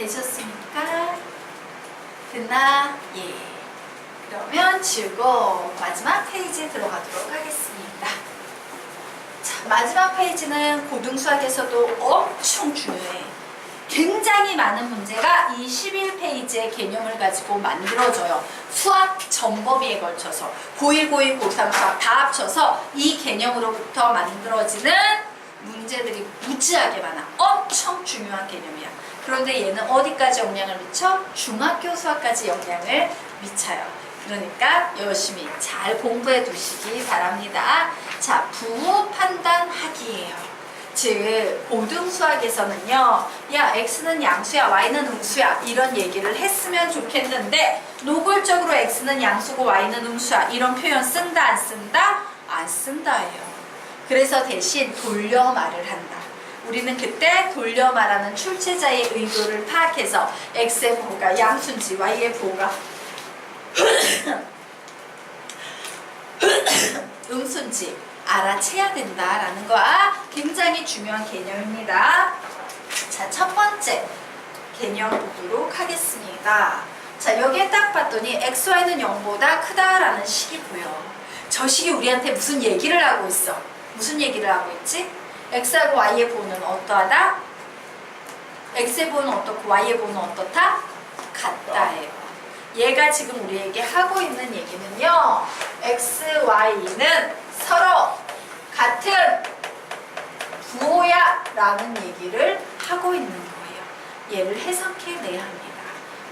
되셨습니까? 됐나? 예. 그러면 지우고 마지막 페이지에 들어가도록 하겠습니다. 자, 마지막 페이지는 고등수학에서도 엄청 중요해. 굉장히 많은 문제가 이 11페이지의 개념을 가지고 만들어져요. 수학 전범위에 걸쳐서 고1, 고2, 고3 수학 다 합쳐서 이 개념으로부터 만들어지는 문제들이 무지하게 많아. 엄청 중요한 개념이야. 그런데 얘는 어디까지 영향을 미쳐? 중학교 수학까지 영향을 미쳐요. 그러니까 열심히 잘 공부해 두시기 바랍니다. 자, 부호 판단하기예요. 즉 고등수학에서는요, 야 x는 양수야 y는 음수야 이런 얘기를 했으면 좋겠는데 노골적으로 x는 양수고 y는 음수야 이런 표현 쓴다 안 쓴다? 안 쓴다예요. 그래서 대신 돌려 말을 한다. 우리는 그때 돌려 말하는 출제자의 의도를 파악해서 x의 부호가 양수인지 y의 부호가 음수인지 알아채야 된다라는 거야. 굉장히 중요한 개념입니다. 자, 첫 번째 개념 보도록 하겠습니다. 자, 여기에 딱 봤더니 xy는 0보다 크다라는 식이 보여. 저 식이 우리한테 무슨 얘기를 하고 있어? 무슨 얘기를 하고 있지? x하고 y의 부호는 어떠하다? x의 부호는 어떻고 y의 부호는 어떻다? 같다예요. 얘가 지금 우리에게 하고 있는 얘기는요, x, y는 서로 같은 부호야 라는 얘기를 하고 있는 거예요. 얘를 해석해내야 합니다.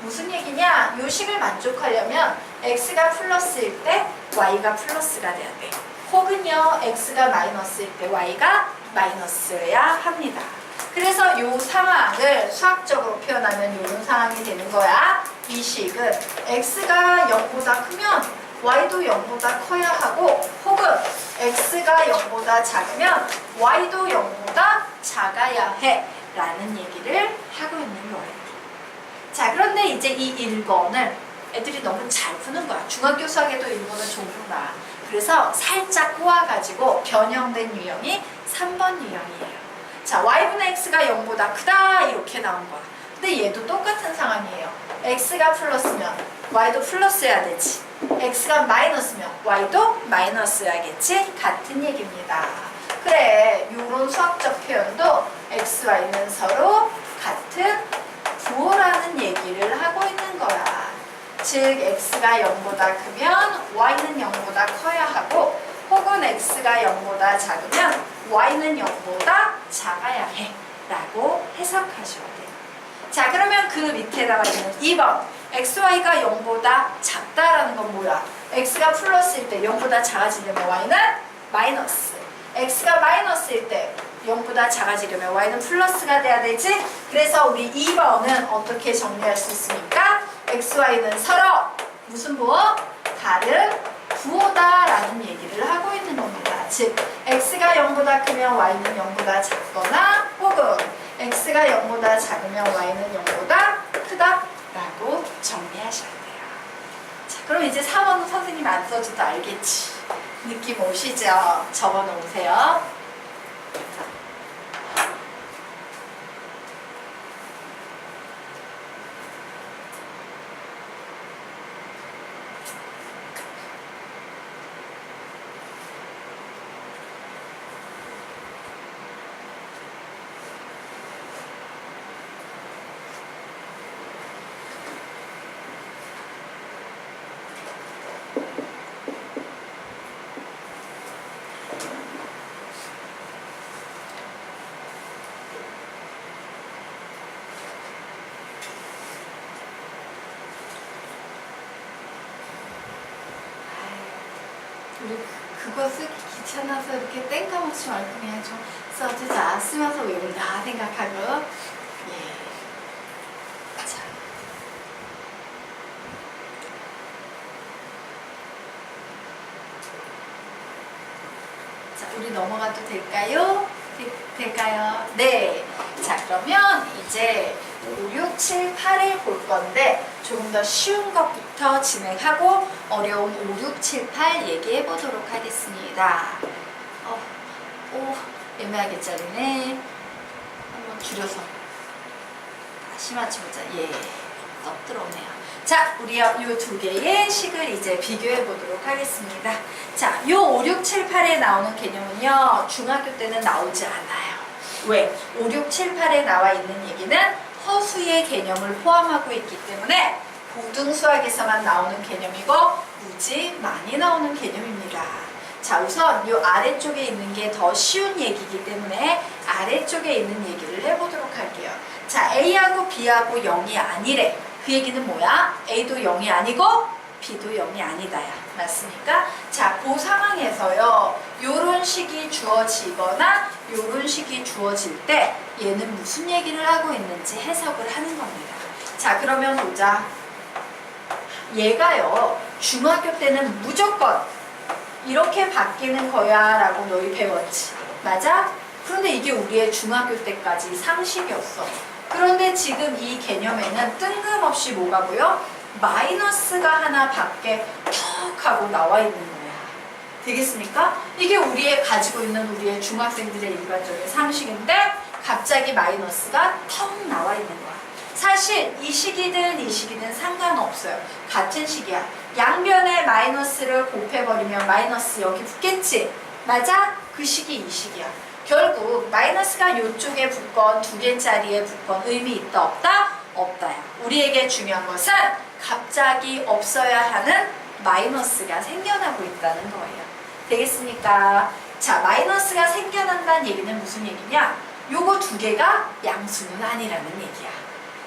무슨 얘기냐? 이 식을 만족하려면 x가 플러스일 때 y가 플러스가 돼야 돼. 혹은요, x가 마이너스일 때 y가 마이너스여야 합니다. 그래서 이 상황을 수학적으로 표현하면 이런 상황이 되는 거야. 이 식은 x가 0보다 크면 y도 0보다 커야 하고, 혹은 x가 0보다 작으면 y도 0보다 작아야 해 라는 얘기를 하고 있는 거예요. 자, 그런데 이제 이 1번을 애들이 너무 잘 푸는 거야. 중학교 수학에도 1번은 종종 나와. 그래서 살짝 꼬아가지고 변형된 유형이 3번 유형이에요. 자, y분의 x가 0보다 크다 이렇게 나온 거야. 근데 얘도 똑같은 상황이에요. x가 플러스면 y도 플러스여야 되지. x가 마이너스면 y도 마이너스여야겠지. 같은 얘기입니다. 그래, 이런 수학적 표현도 x, y는 서로 같은 부호라는 얘기를 하고 있는 거야. 즉 x가 0보다 크면 y는 0보다 커야 하고, 혹은 x가 0보다 작으면 y는 0보다 작아야 해 라고 해석하셔야 돼요. 자, 그러면 그 밑에다가 있는 2번 xy가 0보다 작다라는 건 뭐야? x가 플러스일 때 0보다 작아지려면 y는 마이너스, x가 마이너스일 때 0보다 작아지려면 y는 플러스가 돼야 되지. 그래서 우리 2번은 어떻게 정리할 수 있습니까? xy는 서로 무슨 부호? 다른 부호다라는 얘기를 하고 있는 겁니다. 즉 x가 0보다 크면 y는 0보다 작거나, 혹은 x가 0보다 작으면 y는 0보다 크다라고 정리하셔야 돼요. 자, 그럼 이제 4번은 선생님 안 써줘도 알겠지? 느낌 오시죠? 적어놓으세요. 우리 그거 쓰기 귀찮아서 이렇게 땡까먹지 말고 그냥 좀 써주자. 쓰면서 외운다 생각하고. 예. 자. 자, 우리 넘어가도 될까요? 될까요? 네. 자, 그러면 이제 5, 6, 7, 8을 볼 건데 조금 더 쉬운 것부터 진행하고 어려운 5, 6, 7, 8 얘기해 보도록 하겠습니다. 오, 애매하게 짜리네. 한번 줄여서 다시 맞춰보자. 예, 떡 들어오네요. 자, 우리 요 두 개의 식을 이제 비교해 보도록 하겠습니다. 자, 요 5, 6, 7, 8에 나오는 개념은요, 중학교 때는 나오지 않아요. 왜? 5, 6, 7, 8에 나와 있는 얘기는 허수의 개념을 포함하고 있기 때문에 고등수학에서만 나오는 개념이고 무지 많이 나오는 개념입니다. 자, 우선 이 아래쪽에 있는 게 더 쉬운 얘기이기 때문에 아래쪽에 있는 얘기를 해보도록 할게요. 자, A하고 B하고 0이 아니래. 그 얘기는 뭐야? A도 0이 아니고 B도 0이 아니다야. 맞습니까? 자, 그 상황에서요, 요런 식이 주어지거나 요런 식이 주어질 때 얘는 무슨 얘기를 하고 있는지 해석을 하는 겁니다. 자, 그러면 보자. 얘가요, 중학교 때는 무조건 이렇게 바뀌는 거야 라고 너희 배웠지. 맞아? 그런데 이게 우리의 중학교 때까지 상식이었어. 그런데 지금 이 개념에는 뜬금없이 뭐가 보여? 마이너스가 하나 밖에 턱 하고 나와 있는 거야. 되겠습니까? 이게 우리의 가지고 있는 우리의 중학생들의 일반적인 상식인데 갑자기 마이너스가 턱 나와 있는 거야. 사실 이 식이든 이 식이든 상관없어요. 같은 식이야. 양변에 마이너스를 곱해버리면 마이너스 여기 붙겠지? 맞아? 그 식이 이 식이야. 결국 마이너스가 이쪽에 붙건 두 개짜리에 붙건 의미 있다 없다? 없다야. 우리에게 중요한 것은 갑자기 없어야 하는 마이너스가 생겨나고 있다는 거예요. 되겠습니까? 자, 마이너스가 생겨난다는 얘기는 무슨 얘기냐? 요거 두 개가 양수는 아니라는 얘기야.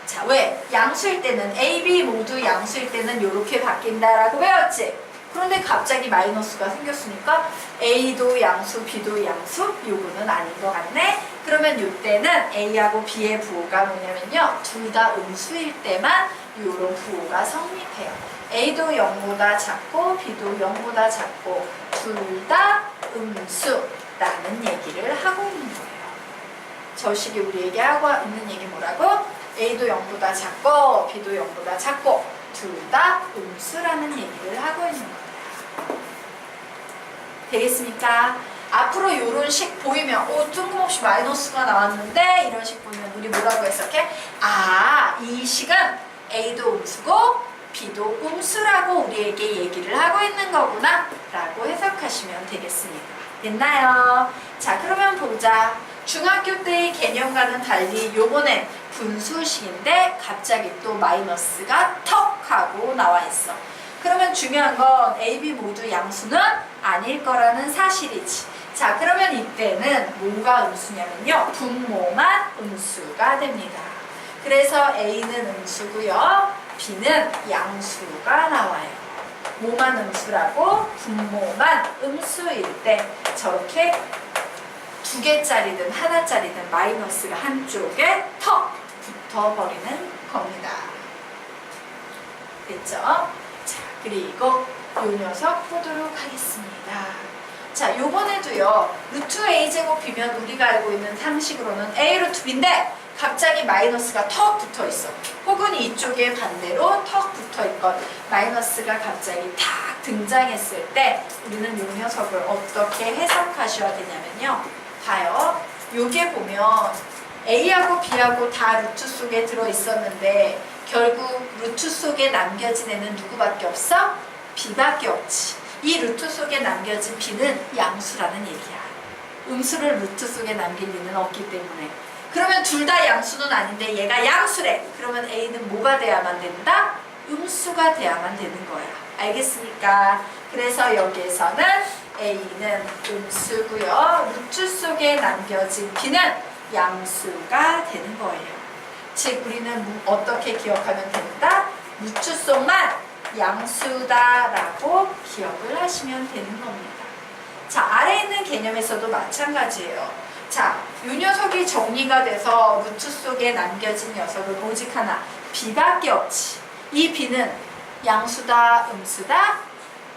자, 왜? 양수일 때는 A, B 모두 양수일 때는 이렇게 바뀐다라고 배웠지? 그런데 갑자기 마이너스가 생겼으니까 A도 양수, B도 양수? 요거는 아닌 것 같네? 그러면 이때는 A하고 B의 부호가 뭐냐면요, 둘 다 음수일 때만 요런 부호가 성립해요. A도 0보다 작고 B도 0보다 작고 둘 다 음수라는 얘기를 하고 있는 거예요. 저 식이 우리에게 하고 있는 얘기 뭐라고? A도 0보다 작고 B도 0보다 작고 둘 다 음수라는 얘기를 하고 있는 거예요. 되겠습니까? 앞으로 이런 식 보이면 뜬금없이 마이너스가 나왔는데 이런 식 보면 우리 뭐라고 해석해? 아, 이 식은 A도 음수고 B도 음수라고 우리에게 얘기를 하고 있는 거구나 라고 해석하시면 되겠습니다. 됐나요? 자, 그러면 보자. 중학교 때의 개념과는 달리 요번엔 분수식인데 갑자기 또 마이너스가 턱 하고 나와 있어. 그러면 중요한 건 A, B 모두 양수는 아닐 거라는 사실이지. 자, 그러면 이때는 뭐가 음수냐면요, 분모만 음수가 됩니다. 그래서 A는 음수고요, B는 양수가 나와요. 뭐만 음수라고? 분모만 음수일 때 저렇게 두 개짜리든 하나짜리든 마이너스가 한쪽에 턱 붙어버리는 겁니다. 됐죠? 자, 그리고 요 녀석 보도록 하겠습니다. 자, 요번에도요, 루트 a제곱 비면 우리가 알고 있는 상식으로는 a 루트 b인데 갑자기 마이너스가 턱 붙어 있어. 혹은 이쪽에 반대로 턱 붙어 있건 마이너스가 갑자기 탁 등장했을 때 우리는 요 녀석을 어떻게 해석하셔야 되냐면요, 봐요. 요게 보면 A하고 B하고 다 루트 속에 들어있었는데 결국 루트 속에 남겨진 애는 누구밖에 없어? B밖에 없지. 이 루트 속에 남겨진 B는 양수라는 얘기야. 음수를 루트 속에 남길 리는 없기 때문에. 그러면 둘 다 양수는 아닌데 얘가 양수래. 그러면 A는 뭐가 돼야만 된다? 음수가 돼야만 되는 거야. 알겠습니까? 그래서 여기에서는 A는 음수고요, 루트 속에 남겨진 B는 양수가 되는 거예요. 즉 우리는 어떻게 기억하면 된다? 루트 속만 양수다라고 기억을 하시면 되는 겁니다. 자, 아래에 있는 개념에서도 마찬가지예요. 자, 이 녀석이 정리가 돼서 루트 속에 남겨진 녀석은 오직 하나, B밖에 없지. 이 B는 양수다, 음수다?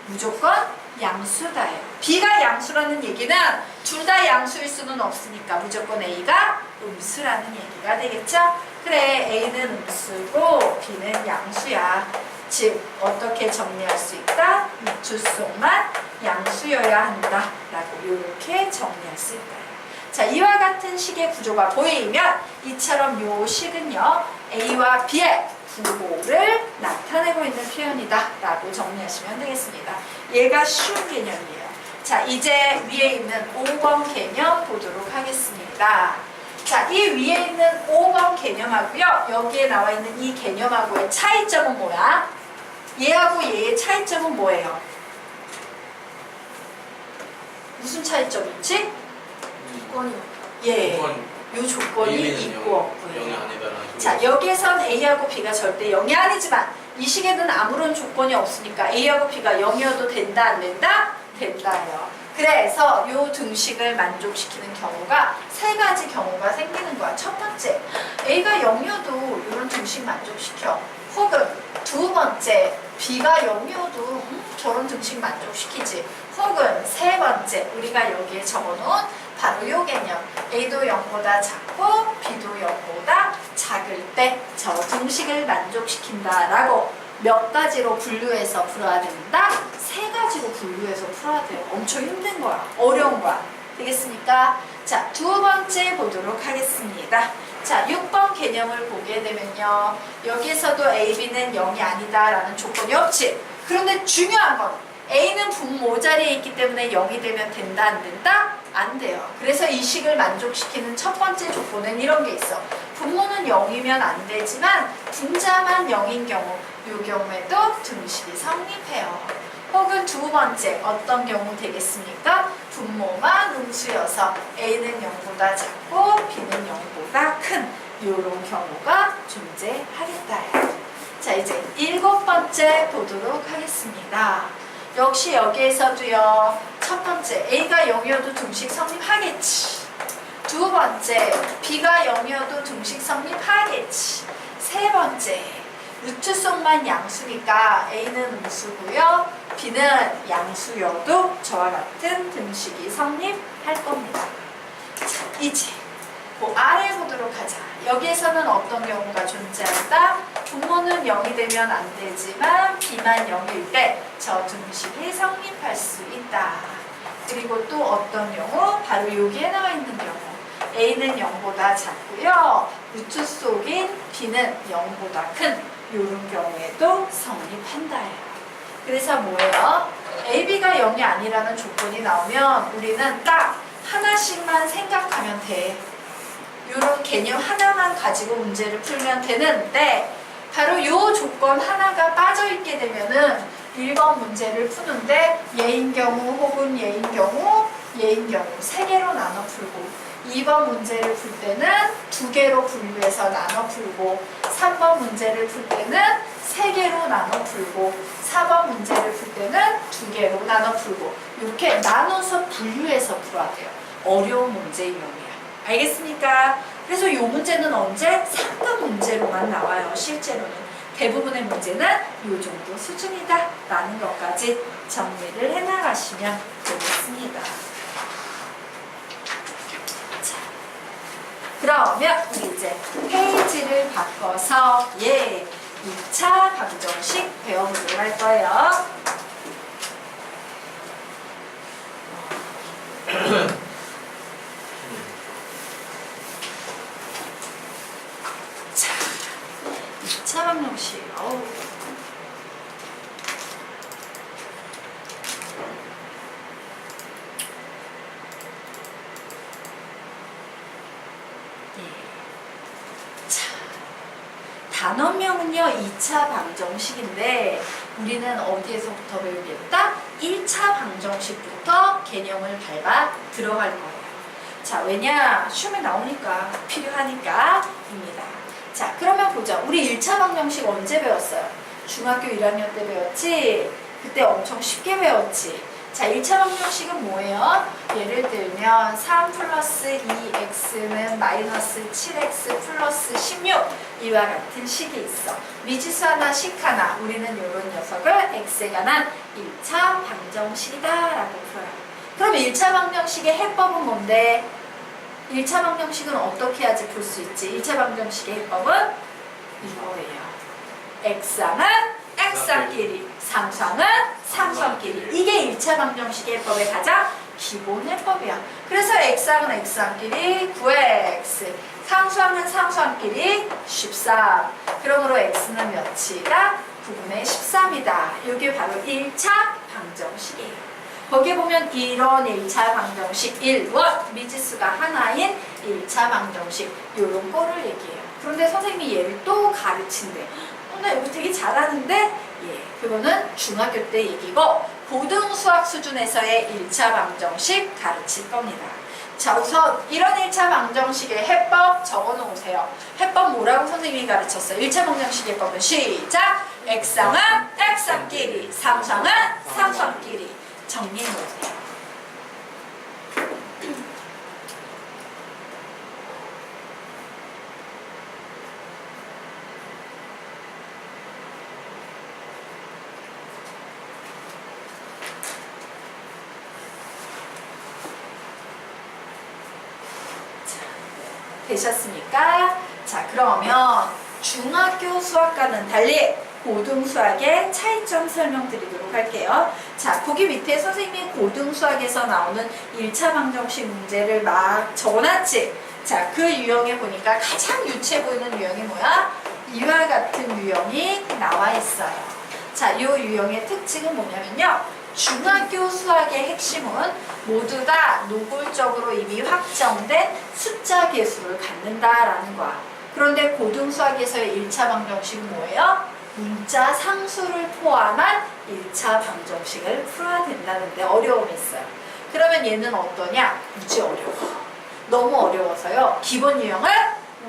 무조건 양수다예요. B가 양수라는 얘기는 둘 다 양수일 수는 없으니까 무조건 A가 음수라는 얘기가 되겠죠? 그래, A는 음수고 B는 양수야. 즉 어떻게 정리할 수 있다? 루트 속만 양수여야 한다 라고 이렇게 정리할 수 있다. 자, 이와 같은 식의 구조가 보이면 이처럼 요 식은요 A와 B의 부호를 나타내고 있는 표현이다 라고 정리하시면 되겠습니다. 얘가 쉬운 개념이에요. 자, 이제 위에 있는 5번 개념 보도록 하겠습니다. 자, 이 위에 있는 5번 개념하고요 여기에 나와 있는 이 개념하고의 차이점은 뭐야? 얘하고 얘의 차이점은 뭐예요? 무슨 차이점이 있지? 조건이 예, 요 조건이 있고 없고요. 자, 여기에선 A하고 B가 절대 0이 아니지만 이 식에는 아무런 조건이 없으니까 A하고 B가 0이어도 된다 안 된다? 된다요. 그래서 요 등식을 만족시키는 경우가 세 가지 경우가 생기는 거야. 첫 번째, A가 0이어도 이런 등식 만족시켜. 혹은 두 번째, B가 0이어도 저런 등식 만족시키지. 혹은 세 번째, 우리가 여기에 적어놓은 바로 요 개념. A도 0보다 작고 B도 0보다 작을 때 저 등식을 만족시킨다라고 몇 가지로 분류해서 풀어야 된다? 세 가지로 분류해서 풀어야 돼요. 엄청 힘든 거야. 어려운 거야. 되겠습니까? 자, 두 번째 보도록 하겠습니다. 자, 6번 개념을 보게 되면요. 여기에서도 A, B는 0이 아니다라는 조건이 없지. 그런데 중요한 건 A는 분모 자리에 있기 때문에 0이 되면 된다 안 된다? 안 돼요. 그래서 이 식을 만족시키는 첫 번째 조건은 이런 게 있어. 분모는 0이면 안 되지만 분자만 0인 경우 이 경우에도 등식이 성립해요. 혹은 두 번째 어떤 경우 되겠습니까? 분모만 음수여서 A는 0보다 작고 B는 0보다 큰 이런 경우가 존재하겠다. 자, 이제 7번째 보도록 하겠습니다. 역시 여기에서도요. 첫 번째 A가 0이어도 등식 성립하겠지. 두 번째 B가 0이어도 등식 성립하겠지. 세 번째 루트 속만 양수니까 A는 음수고요. B는 양수여도 저와 같은 등식이 성립할 겁니다. 자, 이제 그 아래 보도록 하자. 여기에서는 어떤 경우가 존재한다? 분모는 0이 되면 안 되지만 B만 0일 때 저 등식이 성립할 수 있다. 그리고 또 어떤 경우? 바로 여기에 나와 있는 경우. A는 0보다 작고요. 루트 속인 B는 0보다 큰 이런 경우에도 성립한다예요. 그래서 뭐예요? A, B가 0이 아니라는 조건이 나오면 우리는 딱 하나씩만 생각하면 돼. 이런 개념 하나만 가지고 문제를 풀면 되는데 바로 이 조건 하나가 빠져있게 되면은 1번 문제를 푸는데 얘인 경우 혹은 얘인 경우 얘인 경우 3개로 나눠 풀고 2번 문제를 풀 때는 2개로 분류해서 나눠 풀고 3번 문제를 풀 때는 3개로 나눠 풀고 4번 문제를 풀 때는 2개로 나눠 풀고 이렇게 나눠서 분류해서 풀어야 돼요. 어려운 문제이면이야. 알겠습니까? 그래서 이 문제는 언제? 상급 문제로만 나와요. 실제로는. 대부분의 문제는 이 정도 수준이다 라는 것까지 정리를 해나가시면 되겠습니다. 자, 그러면 우리 이제 페이지를 바꿔서 2차 방정식 배워보도록 할 거예요. 자, 2차 방정식. 단원명은요 2차 방정식인데 우리는 어디에서부터 배우겠다? 1차 방정식부터 개념을 밟아 들어갈 거예요. 자, 왜냐? 시험에 나오니까 필요하니까 입니다. 자, 그러면 보자. 우리 1차 방정식 언제 배웠어요? 중학교 1학년 때 배웠지? 그때 엄청 쉽게 배웠지? 자, 1차 방정식은 뭐예요? 예를 들면 3 플러스 2x는 마이너스 7x 플러스 16 이와 같은 식이 있어. 미지수 하나, 식 하나. 우리는 이런 녀석을 x에 관한 1차 방정식이다 라고 풀어요. 그럼 1차 방정식의 해법은 뭔데? 1차 방정식은 어떻게 해야지 풀 수 있지? 1차 방정식의 해법은 이거예요. x항은 x항끼리, 상수항은 상수항끼리. 이게 1차 방정식의 해법의 가장 기본 해법이야. 그래서 x항은 x항끼리 9x, 상수항은 상수항끼리 13. 그러므로 x는 몇이다? 9분의 13이다. 이게 바로 1차 방정식이에요. 거기에 보면 이런 1차 방정식 1원 미지수가 하나인 1차 방정식 요런 거를 얘기해요. 그런데 선생님이 얘를 또 가르친대. 나 이거 되게 잘하는데? 예, 그거는 중학교 때 얘기고 고등수학 수준에서의 1차 방정식 가르칠 겁니다. 자, 우선 이런 1차 방정식의 해법 적어 놓으세요. 해법 뭐라고 선생님이 가르쳤어요? 1차 방정식의 해법은 시작! x항은 x항끼리, 상수항은 상수항끼리 정리해 놓으세요. 되셨습니까? 자, 그러면 중학교 수학과는 달리 고등수학의 차이점 설명드리도록 할게요. 자, 거기 밑에 선생님이 고등수학에서 나오는 1차 방정식 문제를 막 적어놨지? 자, 그 유형에 보니까 가장 유치해 보이는 유형이 뭐야? 이와 같은 유형이 나와 있어요. 자, 이 유형의 특징은 뭐냐면요. 중학교 수학의 핵심은 모두 다 노골적으로 이미 확정된 숫자 계수를 갖는다라는 거야. 그런데 고등수학에서의 1차 방정식은 뭐예요? 문자 상수를 포함한 1차 방정식을 풀어야 된다는데 어려움이 있어요. 그러면 얘는 어떠냐? 무지 어려워. 너무 어려워서요. 기본 유형을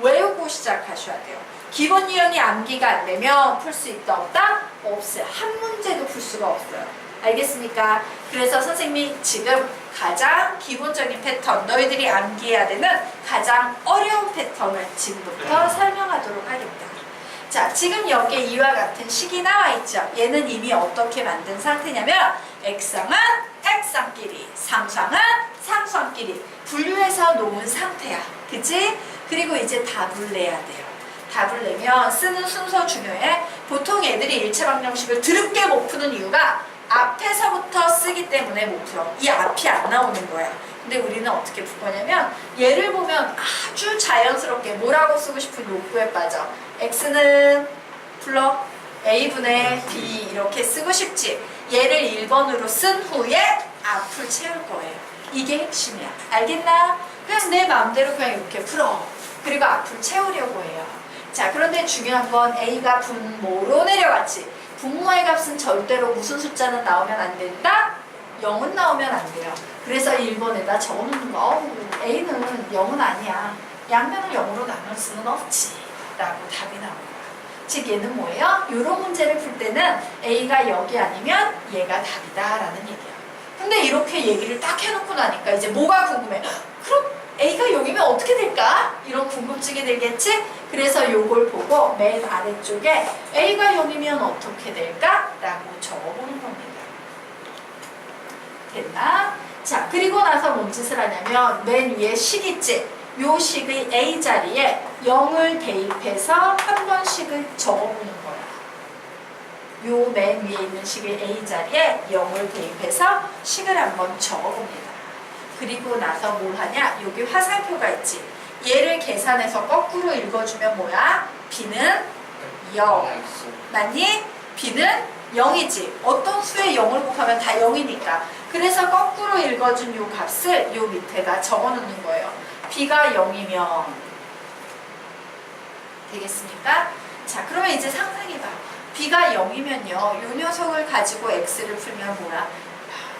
외우고 시작하셔야 돼요. 기본 유형이 암기가 안 되면 풀 수 있다 없다? 없어요. 한 문제도 풀 수가 없어요. 알겠습니까? 그래서 선생님이 지금 가장 기본적인 패턴, 너희들이 암기해야 되는 가장 어려운 패턴을 지금부터 설명하도록 하겠다. 자, 지금 여기에 이와 같은 식이 나와 있죠. 얘는 이미 어떻게 만든 상태냐면 x항은 x항끼리, 상수항은 상수항끼리 분류해서 놓은 상태야. 그치? 그리고 이제 답을 내야 돼요. 답을 내면 쓰는 순서 중요해. 보통 애들이 1차 방정식을 드럽게 못 푸는 이유가 앞에서부터 쓰기 때문에 못 풀어. 이 앞이 안 나오는 거야. 근데 우리는 어떻게 풀 거냐면 얘를 보면 아주 자연스럽게 뭐라고 쓰고 싶은 욕구에 빠져. x는 불러 a분의 b 이렇게 쓰고 싶지. 얘를 1번으로 쓴 후에 앞을 채울 거예요. 이게 핵심이야. 알겠나? 그냥 내 마음대로 그냥 이렇게 풀어. 그리고 앞을 채우려고 해요. 자, 그런데 중요한 건 a가 분모로 내려갔지. 분모의 값은 절대로 무슨 숫자는 나오면 안 된다? 0은 나오면 안 돼요. 그래서 1번에다 적어놓는 거. A는 0은 아니야. 양면을 0으로 나눌 수는 없지. 라고 답이 나온 거야. 즉 얘는 뭐예요? 이런 문제를 풀 때는 A가 0이 아니면 얘가 답이다 라는 얘기야. 근데 이렇게 얘기를 딱 해놓고 나니까 이제 뭐가 궁금해? 그럼 A가 0이면 어떻게 될까? 이런 궁금증이 들겠지? 그래서 요걸 보고 맨 아래쪽에 A가 0이면 어떻게 될까? 라고 적어보는 겁니다. 됐나? 자, 그리고 나서 뭔 짓을 하냐면 맨 위에 식 있지? 요 식의 A 자리에 0을 대입해서 한 번씩을 적어보는 거야. 요 맨 위에 있는 식의 A 자리에 0을 대입해서 식을 한번 적어봅니다. 그리고 나서 뭘 하냐? 여기 화살표가 있지? 얘를 계산해서 거꾸로 읽어주면 뭐야? B는 0. 맞니? B는 0이지. 어떤 수에 0을 곱하면 다 0이니까. 그래서 거꾸로 읽어준 요 값을 요 밑에다 적어놓는 거예요. B가 0이면 되겠습니까? 자, 그러면 이제 상상해봐. B가 0이면요. 요 녀석을 가지고 X를 풀면 뭐야?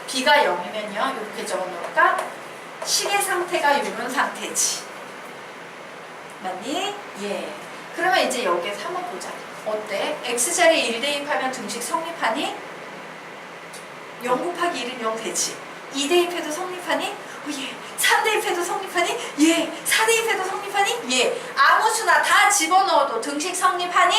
B가 0이면요. 이렇게 적어놓을까? 식의 상태가 이런 상태지. 맞니? 예. 그러면 이제 여기에서 한번 보자. 어때? X자리에 1 대입하면 등식 성립하니? 0 곱하기 1은 0 되지. 2 대입해도 성립하니? 예. 3 대입해도 성립하니? 예. 4 대입해도 성립하니? 예. 아무 수나 다 집어넣어도 등식 성립하니?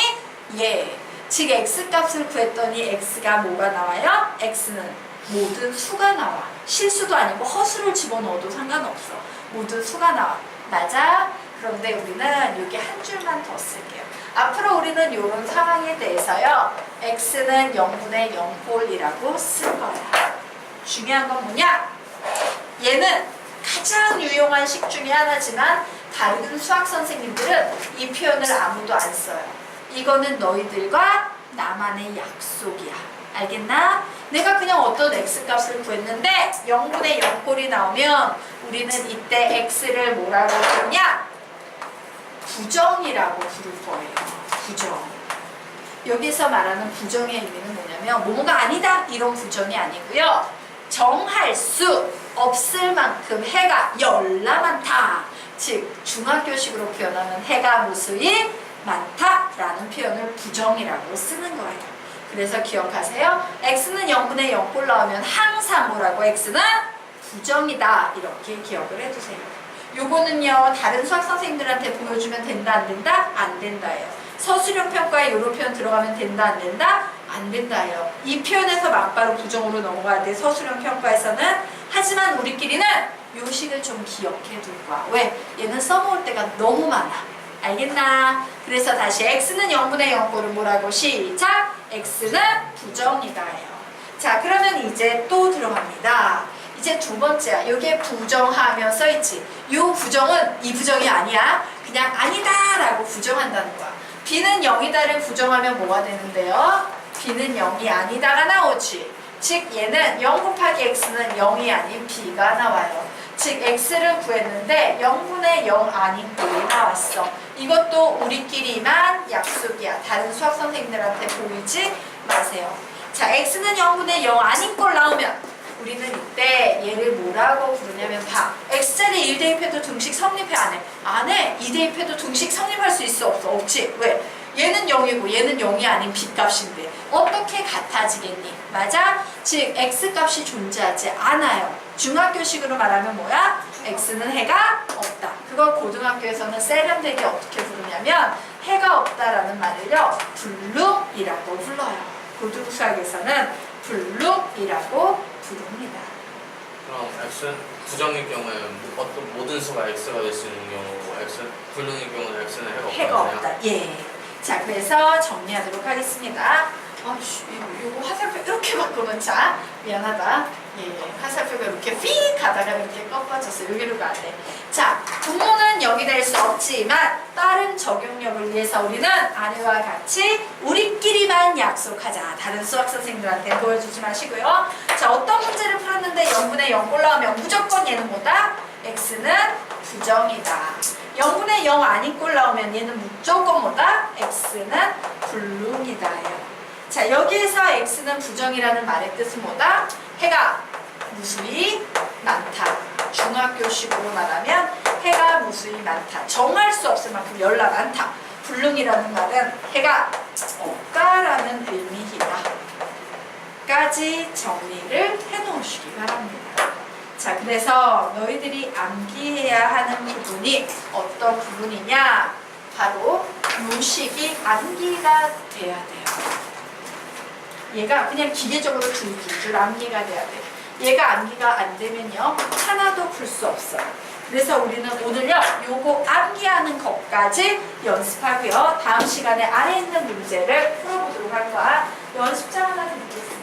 예. 즉 X값을 구했더니 X가 뭐가 나와요? X는 모든 수가 나와. 실수도 아니고 허수를 집어넣어도 상관없어. 모든 수가 나와. 맞아? 그런데 우리는 여기 한 줄만 더 쓸게요. 앞으로 우리는 이런 상황에 대해서요. X는 0분의 0꼴이라고 쓸 거야. 중요한 건 뭐냐? 얘는 가장 유용한 식 중에 하나지만 다른 수학 선생님들은 이 표현을 아무도 안 써요. 이거는 너희들과 나만의 약속이야. 알겠나? 내가 그냥 어떤 x값을 구했는데 0분의 0꼴이 나오면 우리는 이때 x를 뭐라고 부르냐? 부정이라고 부를 거예요. 부정. 여기서 말하는 부정의 의미는 뭐냐면 뭐뭐가 아니다 이런 부정이 아니고요. 정할 수 없을 만큼 해가 열나 많다. 즉 중학교식으로 표현하면 해가 무수히 많다라는 표현을 부정이라고 쓰는 거예요. 그래서 기억하세요. x는 0분의 0꼴 나오면 항상 뭐라고? x는 부정이다. 이렇게 기억을 해두세요. 요거는요 다른 수학 선생님들한테 보여주면 된다 안 된다? 안 된다예요. 서술형 평가에 이런 표현 들어가면 된다 안 된다? 안 된다예요. 이 표현에서 막바로 부정으로 넘어가야 돼. 서술형 평가에서는. 하지만 우리끼리는 요 식을 좀 기억해 둘 거야. 왜? 얘는 써먹을 때가 너무 많아. 알겠나? 그래서 다시 x는 0분의 0꼴은 뭐라고? 시작! x는 부정이다예요. 자 그러면 이제 또 들어갑니다. 이제 두 번째야. 여기에 부정하며 써있지. 요 부정은 이 부정이 아니야. 그냥 아니다 라고 부정한다는 거야. b는 0이다를 부정하면 뭐가 되는데요? b는 0이 아니다가 나오지. 즉 얘는 0 곱하기 x는 0이 아닌 b가 나와요. 즉 x를 구했는데 0분의 0 아닌 꼴이 나왔어. 이것도 우리끼리만 약속이야. 다른 수학 선생님들한테 보이지 마세요. 자 x는 0분의 0 아닌 꼴 나오면 우리는 이때 얘를 뭐라고 부르냐면 봐. x자리 1 대입해도 등식 성립해 안 해? 안 해. 2 대입해도 등식 성립할 수 있어 없어? 없지. 왜? 얘는 0이고 얘는 0이 아닌 b값인데 어떻게 같아지겠니? 맞아? 즉 x값이 존재하지 않아요. 중학교식으로 말하면 뭐야? x는 해가 없다. 그걸 고등학교에서는 세련되게 어떻게 부르냐면 해가 없다라는 말을요 불lum이라고 불러요. 고등수학에서는 불lum이라고 부릅니다. 그럼 x 부정일 경우에 어떤 모든 수가 x가 될 수 있는 경우 x 불능일 경우는 x는 해가 없다. 예. 자 그래서 정리하도록 하겠습니다. 아이씨 이거 화살표 이렇게 바꿔놓자. 미안하다. 예, 화살표가 이렇게 휙 가다가 이렇게 꺾어졌어. 여기로 가야 돼. 자, 분모는 여기 될 수 없지만 빠른 적용력을 위해서 우리는 아래와 같이 우리끼리만 약속하자. 다른 수학 선생님들한테 보여주지 마시고요. 자, 어떤 문제를 풀었는데 0분의 0 올라오면 무조건 얘는 뭐다? x는 부정이다. 0분의 0 아닌 꼴 나오면 얘는 무조건 뭐다? x는 불능이다예요. 자 여기에서 x는 부정이라는 말의 뜻은 뭐다? 해가 무수히 많다. 중학교식으로 말하면 해가 무수히 많다. 정할 수 없을 만큼 열나 많다. 불능이라는 말은 해가 없다라는 의미이다. 까지 정리를 해놓으시기 바랍니다. 자 그래서 너희들이 암기해야 하는 부분이 어떤 부분이냐? 바로 요식이 암기가 돼야 돼요. 얘가 그냥 기계적으로 줄줄줄 암기가 돼야 돼. 얘가 암기가 안 되면요 하나도 풀 수 없어요. 그래서 우리는 오늘요 요거 암기하는 것까지 연습하고요. 다음 시간에 아래 있는 문제를 풀어보도록 할 거야. 연습장 하나 드리겠습니다.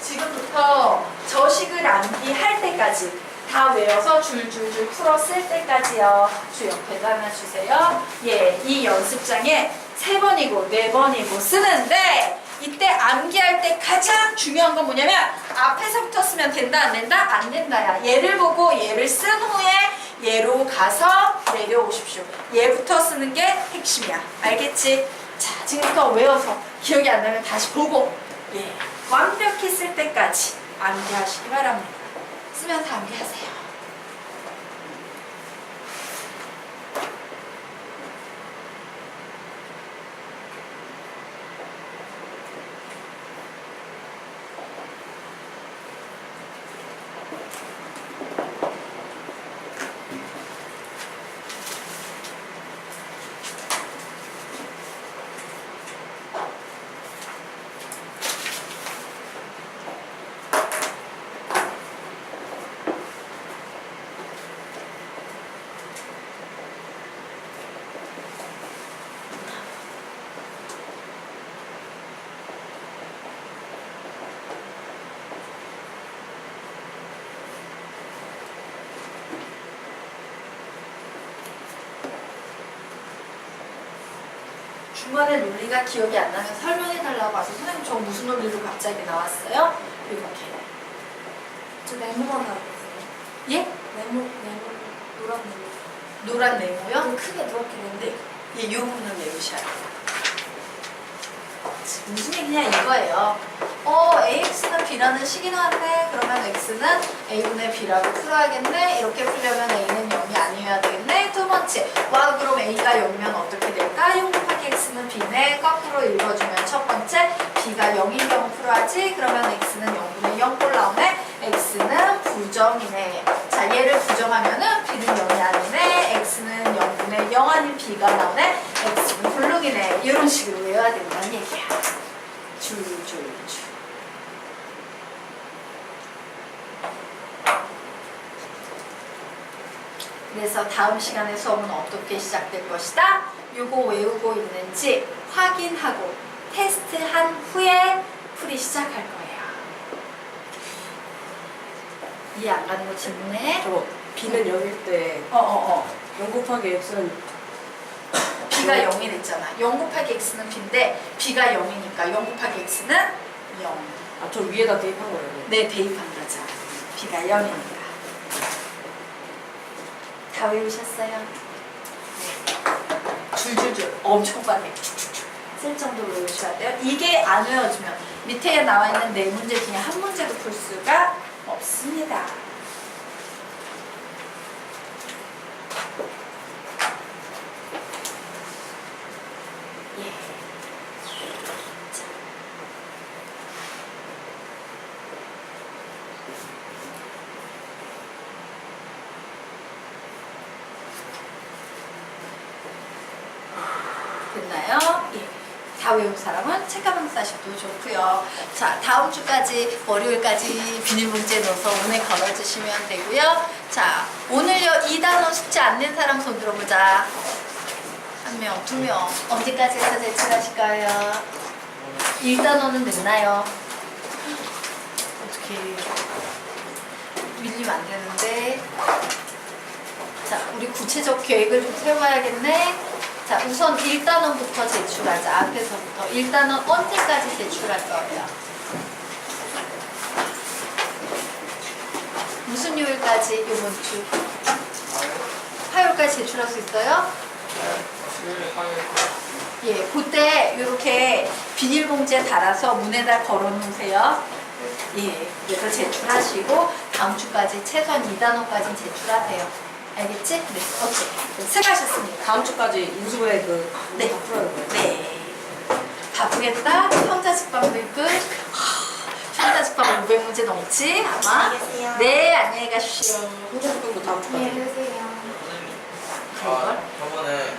지금부터 저식을 암기할 때까지 다 외워서 줄줄줄 풀었을 때까지요. 주 옆에다 하나 주세요. 예, 이 연습장에 3번이고 4번이고 쓰는데 이때 암기할 때 가장 중요한 건 뭐냐면 앞에서부터 쓰면 된다 안 된다? 안 된다야. 얘를 보고 얘를 쓴 후에 얘로 가서 내려오십시오. 얘부터 쓰는 게 핵심이야. 알겠지? 자, 지금부터 외워서 기억이 안 나면 다시 보고 예, 완벽히 쓸 때까지 암기하시기 바랍니다. 쓰면서 암기하세요. 중간에 논리가 기억이 안 나면 설명해달라고 와서 선생님 저 무슨 논리로 갑자기 나왔어요? 이렇게. 저 네모만 나왔어요. 예? 네모, 노란 네모. 노란 네모요? 좀 크게 노랗게 됐는데. 예, 이 부분을 외우셔야 돼요. 무슨 얘기냐 이거예요. AX는 B라는 식이 나왔네. 그러면 X는 A분의 B라고 풀어야겠네. 이렇게 풀려면 A는 0이 아니어야 되겠네. 두 번째, 와 그럼 A가 0이면 어떻게 될까? 0 곱하기 X는 B네. 거꾸로 읽어주면 첫 번째, B가 0인 경우 풀어야지. 그러면 X는 0분의 0꼴 나오네. X는 부정이네. 자, 얘를 부정하면은 B는 0이 아니네. X는 0분의 0 아닌 B가 나오네. X는 불능이네. 이런 식으로 외워야 된다는 얘기야. 줄줄줄. 그래서 다음 시간에 수업은 어떻게 시작될 것이다? 요거 외우고 있는지 확인하고 테스트한 후에 풀이 시작할 거예요. 이해 안 가는 거 질문해? 저거 B는 0일 때 0 곱하기 X는 B가 0이 됐잖아. 0 곱하기 X는 B인데 B가 0이니까 0 곱하기 X는 0. 아, 저 위에다 대입한 거예요. 네, 대입한 거죠. B가 0이니까. 다 외우셨어요? 네. 줄줄줄 엄청 빠르게 쭉쭉쭉 쓸 정도로 외우셔야 돼요. 이게 안 외워지면 밑에 나와 있는 네 문제 중에 한 문제도 풀 수가 없습니다. 예. 자. 됐나요? 예. 다 외운 사람은 책가방 싸셔도 좋고요. 자, 다음 주까지 월요일까지 비닐봉지에 넣어서 오늘 걸어주시면 되고요. 자, 오늘요 2단원 숙제 안 낸 사람 손 들어보자. 1명, 2명. 언제까지 해서 제출하실까요? 1단원은 냈나요? 어떻게 밀리면 안 되는데. 자, 우리 구체적 계획을 좀 세워야겠네. 자, 우선 1단원부터 제출하자. 앞에서부터. 1단원 언제까지 제출할 거예요? 무슨 요일까지? 요번 주? 화요일까지 제출할 수 있어요? 예, 그때 이렇게 비닐봉지에 달아서 문에다 걸어 놓으세요. 예, 그래서 제출하시고 다음 주까지 최소한 2단원까지 제출하세요. 알겠지? 네, 오케이. 수고하셨습니다. 다음 주까지 인수에 그 네. 다 풀어야 돼요. 네. 바쁘겠다. 평자집밥도 있고. 평자집밥 500문제 넘지 아마. 안녕히 계세요. 네, 안녕히 가십시오. 혼자집도 다음 주까지. 계세요. 저번에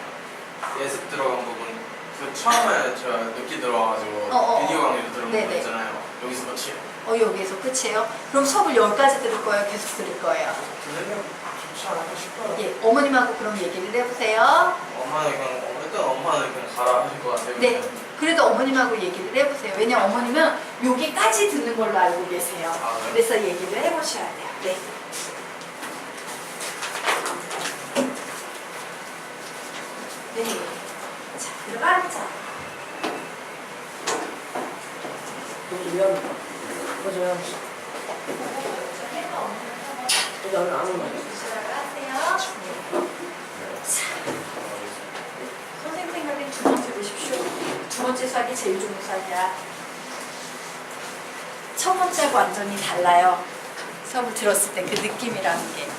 예습 들어간 부분 그 처음에 제가 늦게 들어와가지고 비디오 강의를 들은 네네. 거 있잖아요. 여기서 끝이에요. 여기에서 끝이에요? 그럼 수업을 10까지 들을 거예요? 계속 들을 거예요? 선생님 좋지 않을까 싶어요. 예, 어머님하고 그럼 얘기를 해보세요. 엄마는 그냥 일단 엄마는 그냥 가라 하실 것 같아요. 네, 그래도 어머님하고 얘기를 해보세요. 왜냐면 어머님은 여기까지 듣는 걸로 알고 계세요. 아, 네? 그래서 얘기를 해보셔야 돼요. 네. 네. 자, 들어가자. 여기 위험해. 맞아요. 여기 안에 안 오나요? 선생님 생각엔 두 번째 보십시오. 두 번째 수학이 제일 좋은 수학이야. 첫 번째하고 완전히 달라요. 수업을 들었을 때 그 느낌이라는 게.